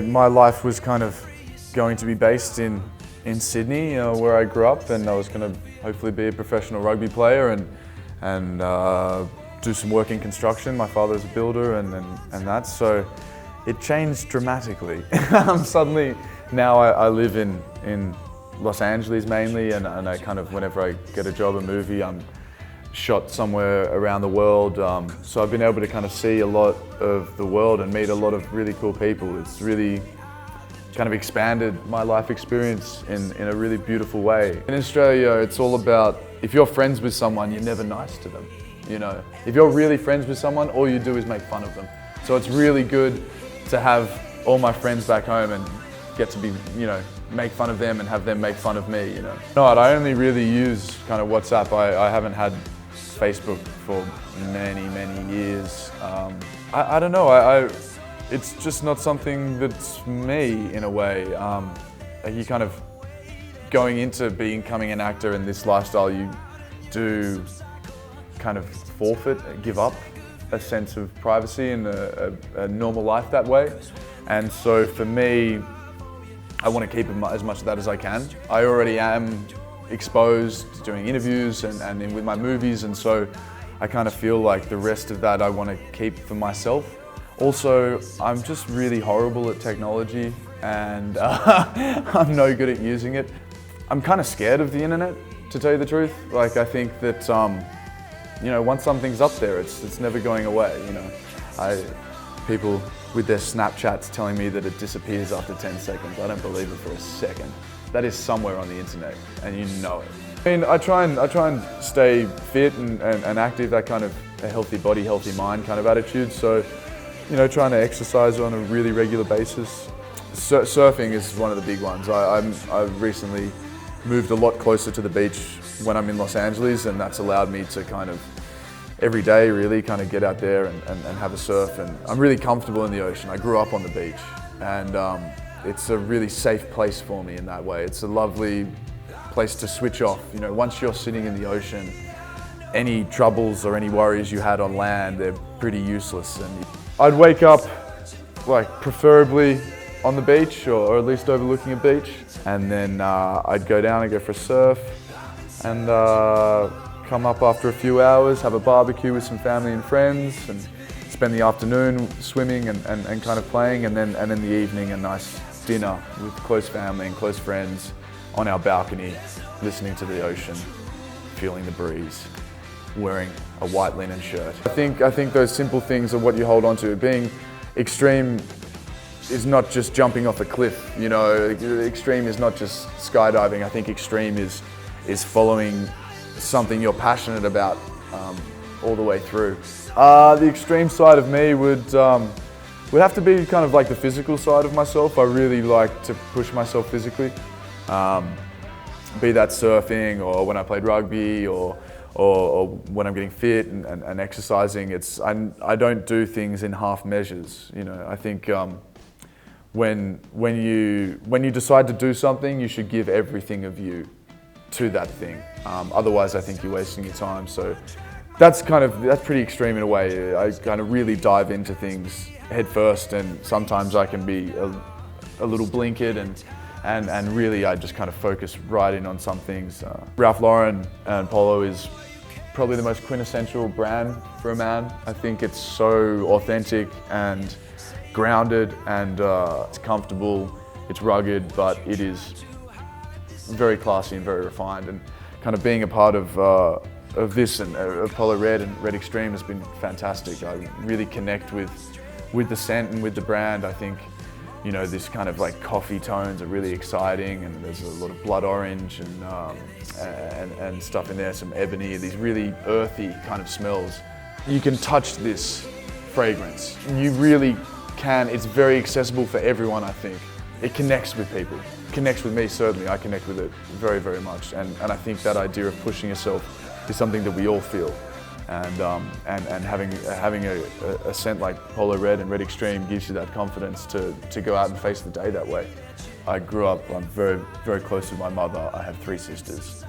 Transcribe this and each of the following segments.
my life was kind of going to be based in Sydney, where I grew up, and I was going to hopefully be a professional rugby player and do some work in construction. My father's a builder and that, so it changed dramatically. Suddenly, now I live in Los Angeles mainly, and I kind of, whenever I get a job, a movie, I'm shot somewhere around the world. So I've been able to kind of see a lot of the world and meet a lot of really cool people. It's really kind of expanded my life experience in a really beautiful way. In Australia, it's all about, if you're friends with someone, you're never nice to them. If you're really friends with someone, all you do is make fun of them. So it's really good to have all my friends back home and get to be, make fun of them and have them make fun of me, No, I only really use kind of WhatsApp. I haven't had Facebook for many years. I don't know, it's just not something that's me in a way. You kind of, going into becoming an actor in this lifestyle, you do kind of give up a sense of privacy and a normal life that way. And so for me, I want to keep as much of that as I can. I already am exposed doing interviews and with my movies, and so I kind of feel like the rest of that I want to keep for myself. Also, I'm just really horrible at technology, and I'm no good at using it. I'm kind of scared of the internet, to tell you the truth. Like, I think that once something's up there, it's never going away. People with their Snapchats telling me that it disappears after 10 seconds. I don't believe it for a second. That is somewhere on the internet, and you know it. I mean, I try and stay fit and active, that kind of a healthy body, healthy mind kind of attitude. So, trying to exercise on a really regular basis. Surfing is one of the big ones. I've recently moved a lot closer to the beach when I'm in Los Angeles, and that's allowed me to kind of every day really kind of get out there and have a surf. And I'm really comfortable in the ocean. I grew up on the beach, and it's a really safe place for me in that way. It's a lovely place to switch off. Once you're sitting in the ocean, any troubles or any worries you had on land, they're pretty useless. And I'd wake up, like, preferably on the beach or at least overlooking a beach, and then I'd go down and go for a surf, and come up after a few hours, have a barbecue with some family and friends, and spend the afternoon swimming and kind of playing, and then in the evening a nice dinner with close family and close friends on our balcony, listening to the ocean, feeling the breeze, wearing a white linen shirt. I think those simple things are what you hold on to. Being extreme is not just jumping off a cliff, Extreme is not just skydiving. I think extreme is following something you're passionate about all the way through. The extreme side of me would have to be kind of like the physical side of myself. I really like to push myself physically, be that surfing or when I played rugby or when I'm getting fit and exercising. I don't do things in half measures. I think when you decide to do something, you should give everything of you to that thing. Otherwise, I think you're wasting your time. So that's pretty extreme in a way. I kind of really dive into things head first, and sometimes I can be a little blinkered, and really I just kind of focus right in on some things. Ralph Lauren and Polo is probably the most quintessential brand for a man. I think it's so authentic and grounded, and it's comfortable, it's rugged, but it is very classy and very refined. And kind of being a part of this and of Polo Red and Red Extreme has been fantastic. I really connect with the scent and with the brand. I think this kind of like coffee tones are really exciting, and there's a lot of blood orange and stuff in there, some ebony, these really earthy kind of smells. You can touch this fragrance. You really can. It's very accessible for everyone, I think. It connects with people. It connects with me, certainly. I connect with it very, very much. And I think that idea of pushing yourself is something that we all feel. And having a scent like Polo Red and Red Extreme gives you that confidence to go out and face the day that way. I'm very, very close to my mother. I have 3 sisters.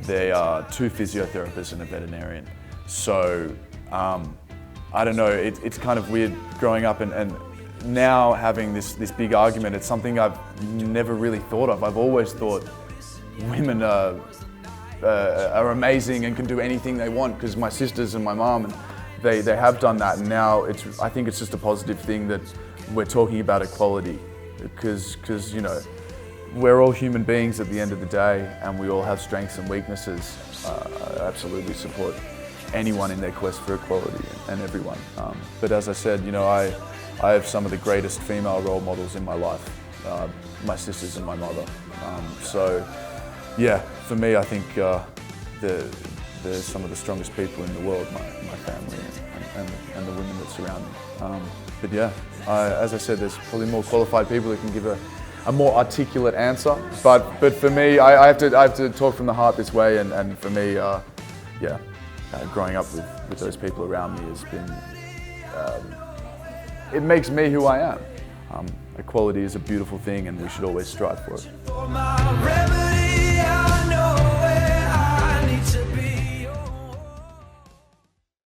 They are 2 physiotherapists and a veterinarian. So I don't know, it's kind of weird growing up and now having this big argument, it's something I've never really thought of. I've always thought women are amazing and can do anything they want, because my sisters and my mom, and they have done that, and now I think it's just a positive thing that we're talking about equality, because you know, we're all human beings at the end of the day, and we all have strengths and weaknesses. I absolutely support anyone in their quest for equality, and everyone. But as I said, you know, I have some of the greatest female role models in my life, my sisters and my mother. So yeah, for me, I think they're some of the strongest people in the world, my family and the women that surround me. But yeah, as I said, there's probably more qualified people that can give a more articulate answer. But for me, I have to talk from the heart this way, and for me, yeah, growing up with those people around me has been, it makes me who I am. Equality is a beautiful thing, and we should always strive for it.